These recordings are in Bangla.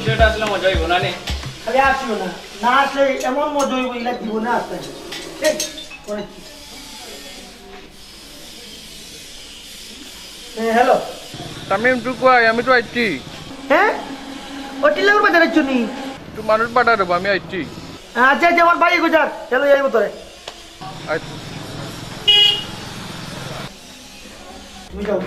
বিষয়টা আসলে মজা হইব না নি খালি আসিও না না আসলে এমন মজা হইব এগুলা জীবনে আসতে হ্যালো তামিম তুই কই আমি তো আইছি হ্যাঁ ওটি লাগর বাজার আইছো নি তুই মানুষ পাঠা দেবো আমি আইছি আচ্ছা আচ্ছা আমার বাড়ি গুজার চলো যাইব তোরে আচ্ছা তুমি যাও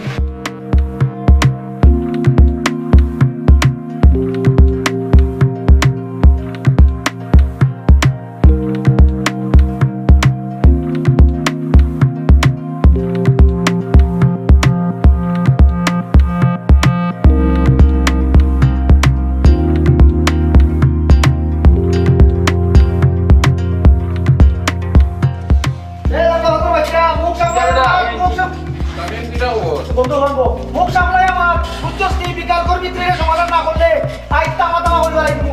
বন্ধু বান্ধব মুখ সামলাই আমার উচ্চস্থি বিকাশ করবি তুই সমাধান না করলে আইতা মাথা মাগল বাড়াই দিব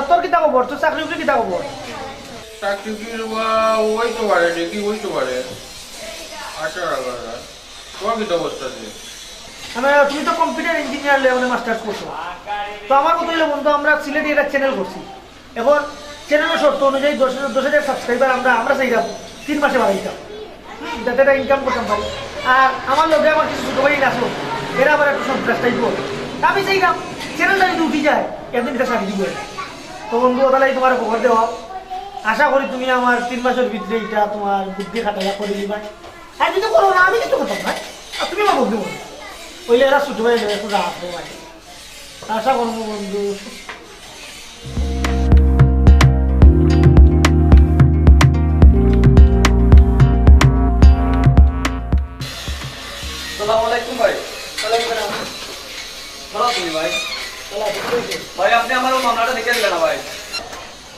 তোর কি তাকো বড় তোর চাকরি কি তাকো বড় চাকরি কি ওই তো পারে দেখি ওই তো পারে আচ্ছা তোমার কি অবস্থা আছে তুমি তো কম্পিউটার ইঞ্জিনিয়ার লেভেলে মাস্টার্স করছো তো আমার কথা হইলো বন্ধু আমরা সিলেটে একটা চ্যানেল করছি এখন চ্যানেলের শর্ত অনুযায়ী 10,000 সাবস্ক্রাইবার আমরা চাইলাম 3 মাসে বাড়াইতাম যাতে একটা ইনকাম করতাম পারি আর আমার লোকে আমার কিছু ছোটো ভাই আসো এরা আবার একটু সন্ত্রাস টাইপ আমি চাইলাম চ্যানেলটা যদি উঠি যায় একদিন এটা সারি দিব তো বন্ধু তাহলে তোমার খবর দেওয়া আশা করি তুমি আমার 3 মাসের ভিতরে এটা তোমার বুদ্ধি খাটাইয়া করে দিবা আর যদি করো না আমি কিছু করতাম না আর তুমি আমার বন্ধু বলো ওইলে এরা ছোটো ভাই একটু রাত আশা করবো বন্ধু আসসালামু আলাইকুম ভাই ভালো আছেন ভাই ভাই আপনি আমার মামলাটা দেখে দিলেন না ভাই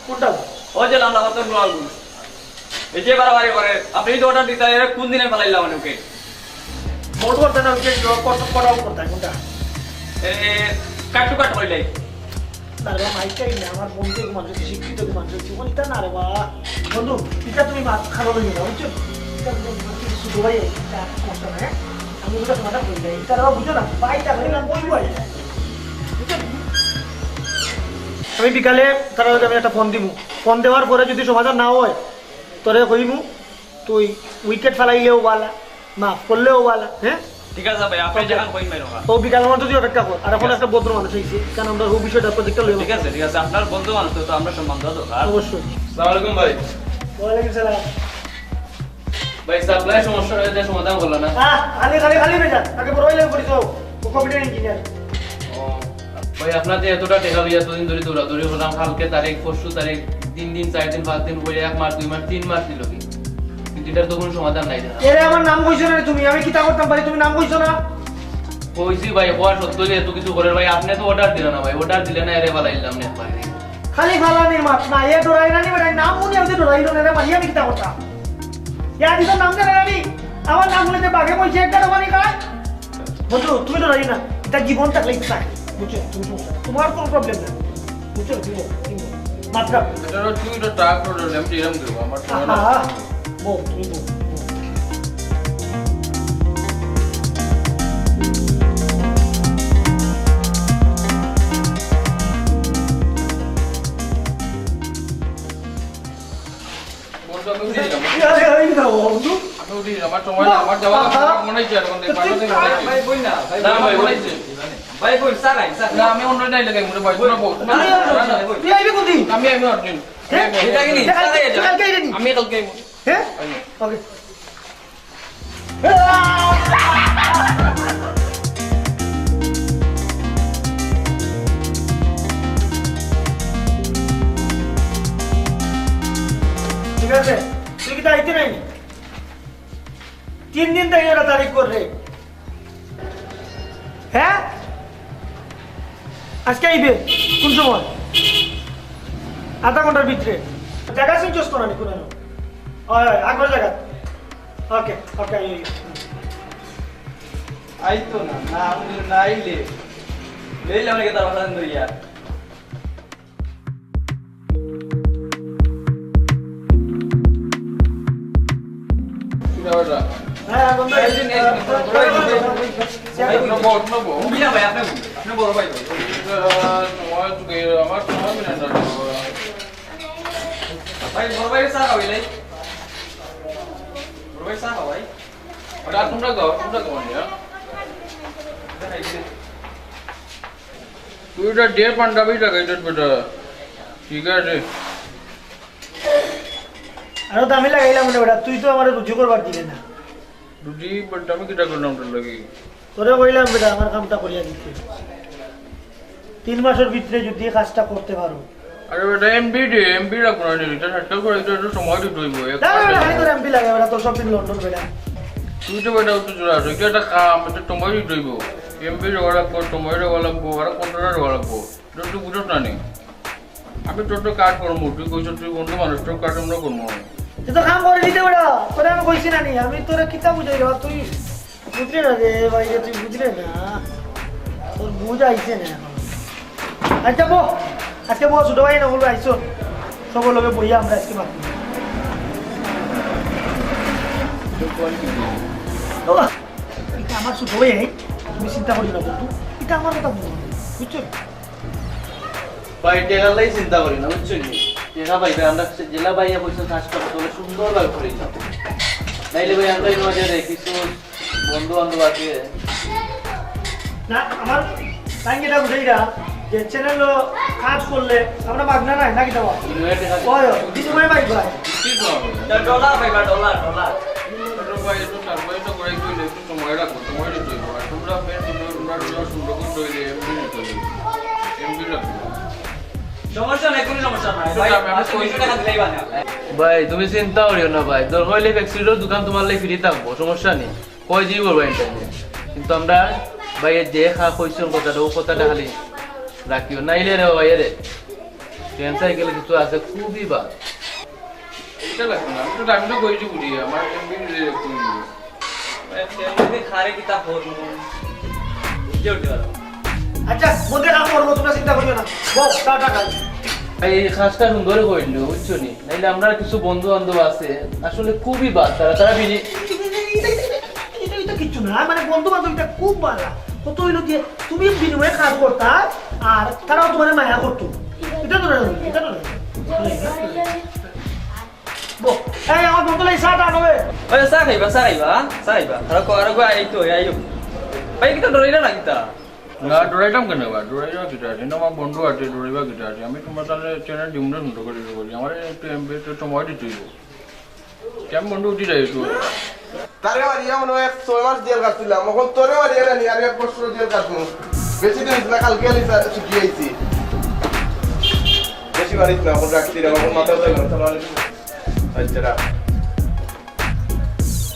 কোনটা ওই যে নাম তো গুলাল এই যে বাড়াবাড়ি করে আপনি তো অর্ডার দিতে কোন দিনে ফেলাইলাম মানে ওকে মোট করতে না ওকে কটাও করতে কোনটা কাট টু কাট হইলে না রে মাইকাই না আমার বন্ধু মানুষ শিক্ষিত মানুষ জীবনটা না রে বা বন্ধু এটা তুমি খারাপ হয়ে যাবে বুঝছো শুধু ভাই এটা সমস্যা না আমি ওটা তোমাটা বলে যাই এটা বুঝো না বাইটা ভাইলাম বলবো আমি বিকালে তারা আমি একটা ফোন দিব ফোন দেওয়ার পরে যদি সমাধান না হয় তোরে কইমু তুই উইকেট ফেলাইলেও বালা মাফ করলেও বালা হ্যাঁ ঠিক আছে ভাই আপনি যখন কইন মাইরো তো বিকাল মতো তুই অপেক্ষা কর আর এখন একটা ভদ্র মানুষ হইছে কারণ আমরা ওই বিষয়টা প্রজেক্টটা লইব ঠিক আছে আপনার বন্ধু মানুষ তো আমরা সম্মান দাও তো অবশ্যই আসসালামু আলাইকুম ভাই ওয়ালাইকুম সালাম ভাই সাপ্লাই সমস্যা হয়েছে সমাধান করলো না খালি বেজা আগে বড় হইলে করিস ও কম্পিউটার ইঞ্জিনিয়ার ভাই আপনাদের এতটা টাকা লইয়া এতদিন ধরে দৌড়াদৌড়ি হলাম কালকে তারিখ পরশু তারিখ 3 দিন 4 দিন 5 দিন বলে 1 মাস 2 মাস 3 মাস দিল কি কিন্তু এটার তো কোনো সমাধান নাই জানা এরে আমার নাম কইছো না তুমি আমি কিতা করতাম পারি তুমি নাম কইছো না কইছি ভাই হওয়া সত্যি এত কিছু করে ভাই আপনি তো অর্ডার দিলেন না ভাই অর্ডার দিলে না এরে বালাইলাম না ভাই খালি ফালানি মাত না এ ডরাই না নি বেটা নাম মুনি আমি ডরাইলো না রে মারি আমি কিতা করতাম ইয়া দিছো নাম জানা আমি আমার নাম বলে যে বাগে কইছে একটা দোকানি কাজ বন্ধু তুমি ডরাই না এটা জীবন থাকলে ইচ্ছা বুঝছো তুমি তোমার কোনো প্রবলেম না বুঝছো তুমি মাত্রা এটা তুই তো টাক করে আমি এরকম দেব আমার সময় বল তুমি বল আমার সময় না আমার যাওয়া মনে হচ্ছে এখন ভাই বই না ভাই বলাইছে ভাই বই সারাই না আমি অন্য নাই লাগাই মনে ভাই শোনা বল তুই আইবি কোন দিন আমি অর্জুন এটা কি নি কালকে আইবি আমি কালকে হ্যাঁ ওকে ঠিক আছে তুই কি দায়িত্ব নাই 3 দিন থেকে এরা তারিখ করে হ্যাঁ আজকে আইবে কোন সময় আধা ঘন্টার ভিতরে জায়গা চেঞ্জ করো না কোনো আগের জায়গা ওকে ওকে আইতো না না আমি নাইলে লেইলে আমাকে তার বাসা ধরিয়া কি ব্যাপারটা হ্যাঁ বন্ধু বিনা ভাই আপনি বড় ভাই ভাই আমার সময় মিলে না ভাই বড় ভাই চা খাওয়াই নাই বড় ভাই চা খাওয়াই তোমরা দাও তুই এটা দেড় পাঞ্জাবি লাগাইছিস বেটা ঠিক আছে আরো দামি লাগাইলাম না বেটা, তুই তো আমার রুজু করবার দিলে না। রুটি পাঞ্জাবি কিটা করলাম তোর লাগি তোরে কইলাম বেটা আমার কামটা করিয়া দিতে, 3 মাসের ভিতরে যদি কাজটা করতে পারো। আরে বেটা এমবি রাখো না এটা সাতটা করে একটু সময় দিতে হইব খালি করে এমপি লাগে বেটা, তোর সব দিন লন্ডন বেটা। তুই তো বেটা উঠে চলে আসো এটা একটা কাম এটা সময় দিতে হইব এমবি রেওয়া লাগবো সময় রেওয়া লাগবো আর কন্ট্রোলার রেওয়া লাগবো এটা তুই বুঝোস না নি আমি তোর তো কাজ করবো তুই কইছ তুই বন্ধু মানুষ তোর কাজ আমরা করবো তুই তো কাম করে দিতে বেটা, তোরে আমি কইছি না নি, আমি তোরে কিতা বুঝাই রে তুই বুঝলি না রে ভাই, তুই বুঝলি না, তোর বুঝ আইছে না এখন। আচ্ছা বো আজকে বো ছোট ভাই না বলবো আইসো সব লোকে বইয়া আমরা আজকে মাত্র এটা আমার ছোট ভাই, তুমি চিন্তা করি না বন্ধু, এটা আমার কথা বলবো বুঝছো। ভাই টেকালাই চিন্তা করি না বুঝছো নি, টেকা পাইবে আমরা জেলা বাইয়া পয়সা কাজ করতে হলে সুন্দরভাবে করে যাবো, নাইলে ভাই আমরা নজরে কিছু বন্ধু বান্ধব আছে না আমার তাই এটা বুঝাইরা যে চ্যানেল কাজ করলে আমরা মাগনা নাই নাকি দেওয়া ওই দিনময় ভাই ভাই ডলার ভাই ডলার ডলার ভাই একটু সার্ভাই তো করে কইলে একটু সময় রাখো সময় দিতে হইব আর তোমরা ফের তোমরা সুন্দর করে তৈরি এমবি রাখো সমস্যা নাই, কোনো সমস্যা নাই ভাই, আমি 200 টাকা দিলেই বানা। ভাই তুমি চিন্তা করিও না ভাই, তোর হইলে ফ্যাক্টরির দোকান তোমার লাই ফ্রি থাকবো, সমস্যা নেই, কই দিব ভাই ইন্টারনেট, কিন্তু আমরা ভাই যে খা কইছন কথাটা ও কথাটা খালি রাখিও, নাইলে রে ভাই রে ট্রেন সাইকেলে কিছু আছে খুবই বা এটা লাগবে না একটু আমি তো কইছি বুঝি আমার এমবি একটু এমনি খারে কিতা হল বুঝতে উঠতে পারো। আচ্ছা বন্ধে কাম করবো, তোমরা চিন্তা করিও না, বল টাটা খাই। এই কাজটা সুন্দর করলো বুঝছো নি, নাইলে আমরা কিছু বন্ধু বান্ধব আছে আসলে খুবই বা তারা বিনি এটা কিচ্ছু না, মানে বন্ধু বান্ধবটা খুব ভালো, কত হইলো যে তুমি বিনিময়ে কাজ করতা আর তারাও তোমার মায়া করতো, এটা তো এটা তো এই আমার বন্ধু লাই সাটা নবে ওই চা খাইবা আর কো আইতো আইও ভাই কিতা ডরাইলা না কিতা না ডরাইলাম কেন বা ডরাইবা কিটা আছে না আমার বন্ধু আছে ডরাইবা কিটা আছে আমি তোমার তাহলে চ্যানেল ডিমটা সুন্দর করে করি আমার একটু এমবি একটু সময় দিতে হইব কেমন বন্ধু উঠি যাই একটু তারে মারিয়া মনে হয় 6 মাস জেল কাটছিলাম, এখন তোরে মারিয়া জানি আর 1 বছর জেল কাটবো, বেশি দিন না কালকে আলি ছুটি আইছি, বেশি মারিস না এখন রাখছি রে আমার মাথা ধরে না তাহলে আচ্ছা রাখ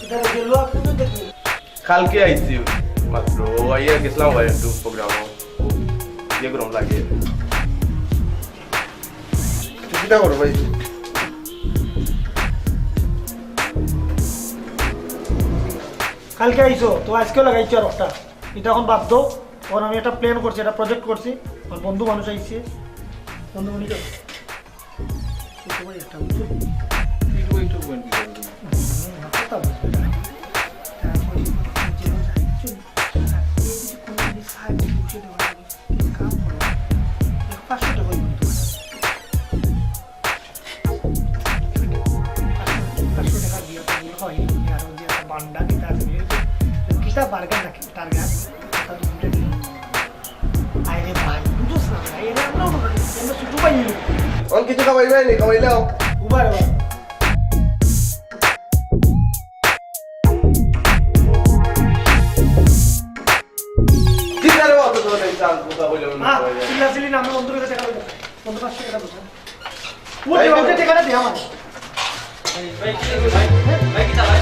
এটা গেল আপনি দেখি কালকে আইছি মাত্র আইয়া গেছিলাম ভাই একটু প্রোগ্রাম যে গরম লাগে কিটা করো ভাই কালকে আইসো তো আজকেও লাগাইছো আর একটা, এটা এখন বাদ দাও, তখন আমি একটা প্ল্যান করছি, একটা প্রজেক্ট করছি, আমার বন্ধু মানুষ আইছে, বন্ধু মনি যাও একটা বুঝছো একটু বন্ধু অন কিছু খাবাই ভাই নি খাবাইলাও উবার কি করে অত তো নাই চাল কথা বলে চিল্লাচিল্লি না, আমি বন্ধুর কাছে টাকা দেবো, 500 টাকা দেবো ও যে টাকাটা দে আমার ভাই কিতা ভাই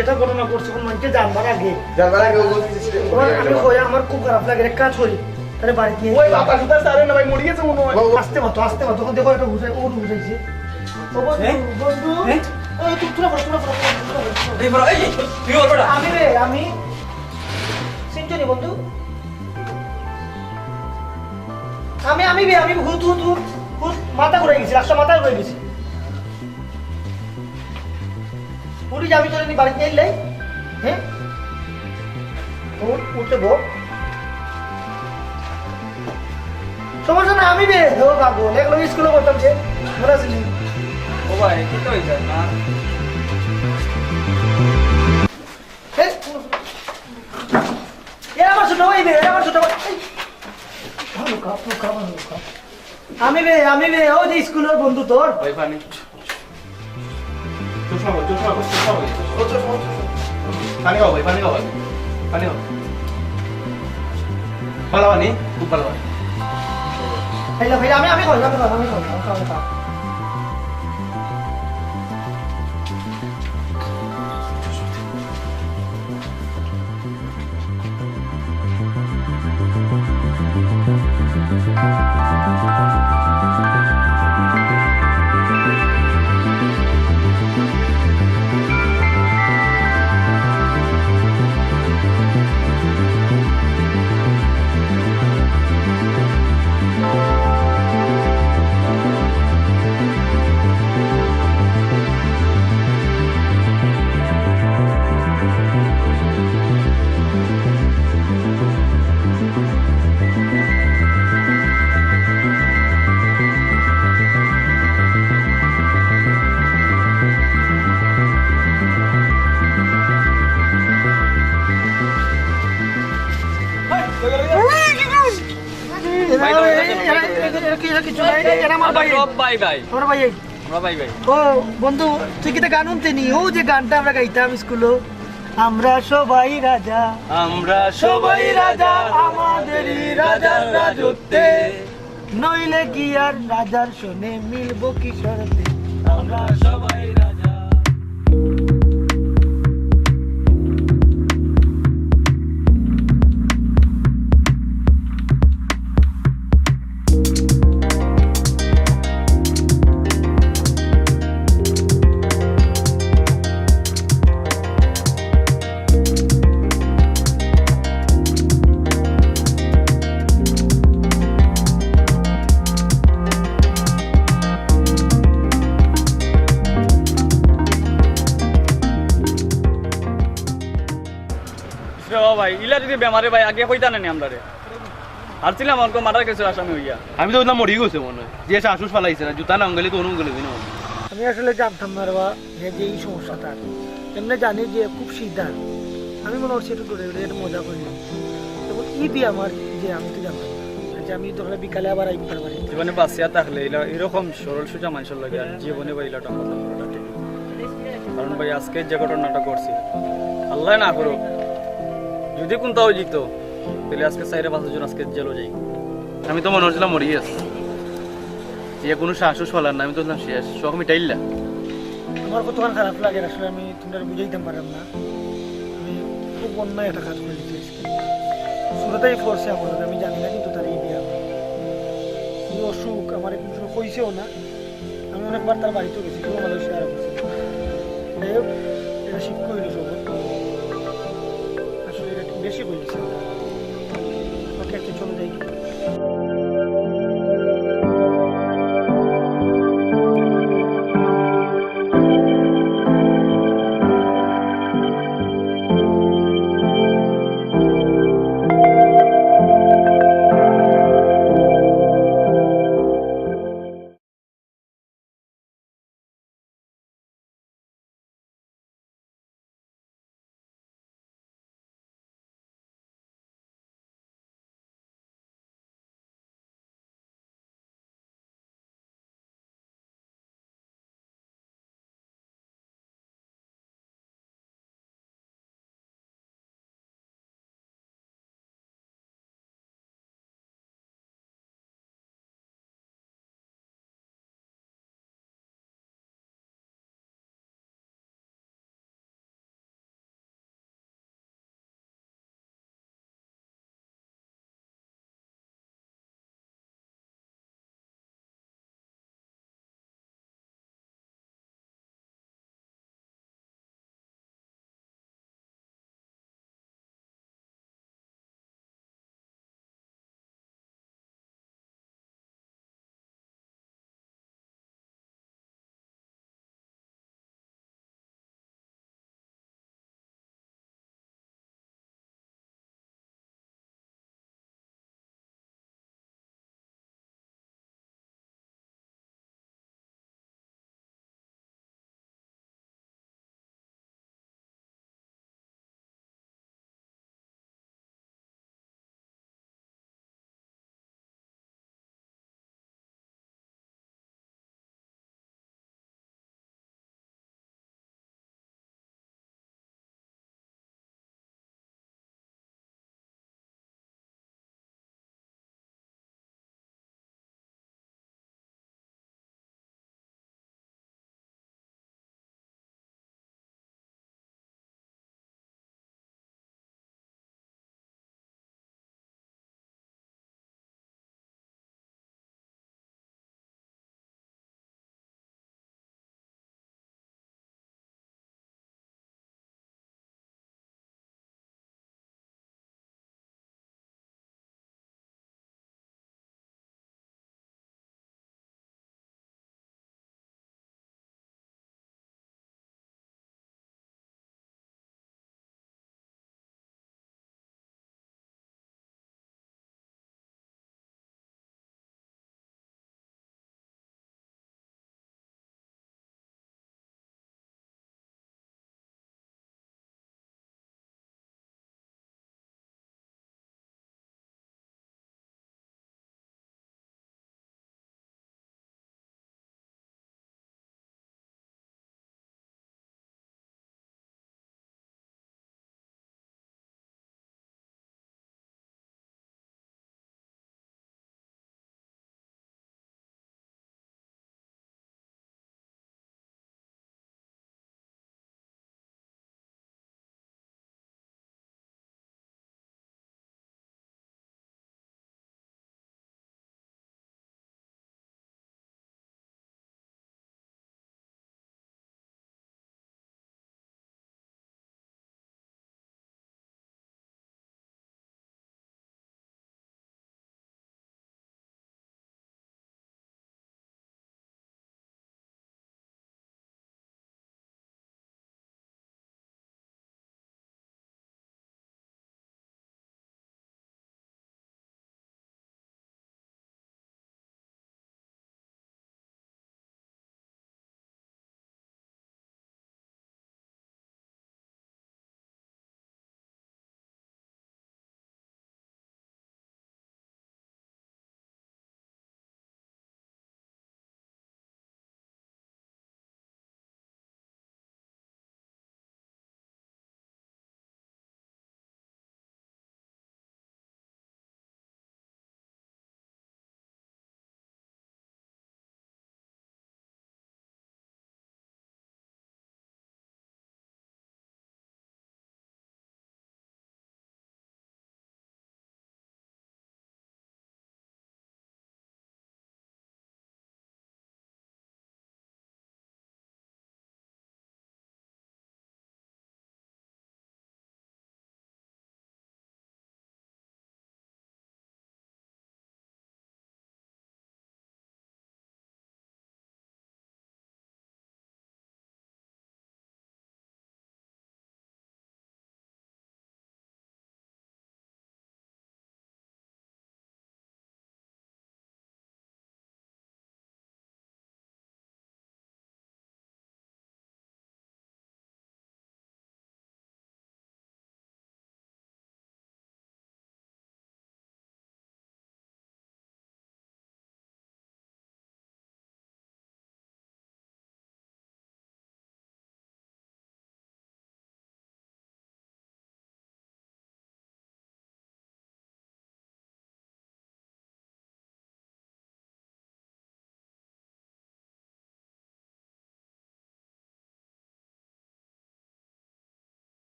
যেটা ঘটনা করছে মানুষকে জানবার আগে জানবার আগে ওগুলো সিস্টেম করে আমি কই আমার খুব খারাপ লাগে, এক কাজ করি তাহলে বাড়িতে ওই বাবা সুদা সারে না ভাই মরি গেছে মনে হয় আসতে মাতো তখন দেখো একটা বুঝাই ও বুঝাইছে ও বন্ধু হ্যাঁ? বন্ধু হ্যাঁ? ওই তোরা বড় এই বড় এই তুই ওর বেটা আমি সিনচনি বন্ধু আমি হুত মাথা ঘুরে গেছি রাস্তা মাথা ঘুরে গেছি পুরি যাবি তোর বাড়িতে এলে হ্যাঁ উঠতে বো সমস্যা না আমি বে ও বাবু এগুলো স্কুলে করতাম যে মনে আসলি ও ভাই কি তো হইছে না এরা আমার ছোট ভাই বে এরা আমার ছোট ভাই আমি বে ও যে স্কুলের বন্ধু তোর ভাই পানি চশমা পানি খাও ভাই পানি খাও ভালো পানি খুব ভালো পানি ভাই আমি খাই কিছু নাই এরা আমার ভাই সব ভাই ভাই আমার ভাই আমরা ভাই ভাই ও বন্ধু তুই কি গান শুনতে নি ও যে গানটা আমরা গাইতাম স্কুলে আমরা সবাই রাজা আমাদেরই রাজার রাজত্বে নইলে কি আর রাজার শোনে মিলবো কি শরতে আমরা সবাই রাজা ভাই ইলা যদি বেমারে ভাই আগে কইতা না আমরা রে হারছিলাম আমাকে মারার কিছু আসামি হইয়া আমি তো মরি গেছে মনে হয় যে আশুষ ফালাইছে না জুতা না গেলে তো অনু গেলে না আমি আসলে জানতাম না রে যে এই সমস্যাটা এমনি জানি যে খুব সিধা আমি মনে হচ্ছে একটু দৌড়ে এটা মজা করলাম তখন ঈদই আমার যে আমি তো জানতাম যে আমি ধরলে বিকালে আবার আইব পারবারি জীবনে বাঁচিয়া থাকলে এরকম সরল সোজা মানুষের লাগে আর জীবনে ভাই ইলাটা কথা বলাটা ঠিক কারণ ভাই আজকে যে ঘটনাটা করছি আল্লাহ না করো যদি কোনটাও জিত তাহলে আজকে 4-5 জন আজকে জেলও যাই আমি তো মনে হচ্ছিলাম মরি আছে যে কোনো শাশুস ফলার না আমি তো শেষ শখ মিটাইলা আমার কতক্ষণ খারাপ লাগে আসলে আমি তোমরা বুঝাইতে পারলাম না আমি খুব অন্যায় একটা কাজ করে দিয়েছি শুরুতেই ফোর্সে আমার আমি জানি না কিন্তু তার এই বিয়ে এই অসুখ আমার কোনো সময় কইছেও না আমি অনেকবার তার বাড়িতেও গেছি কেউ ভালো শেয়ার করছি যাই হোক এটা শিক্ষা হইল সব আসলে এটা বেশি বলেছি ওকে চলে যাই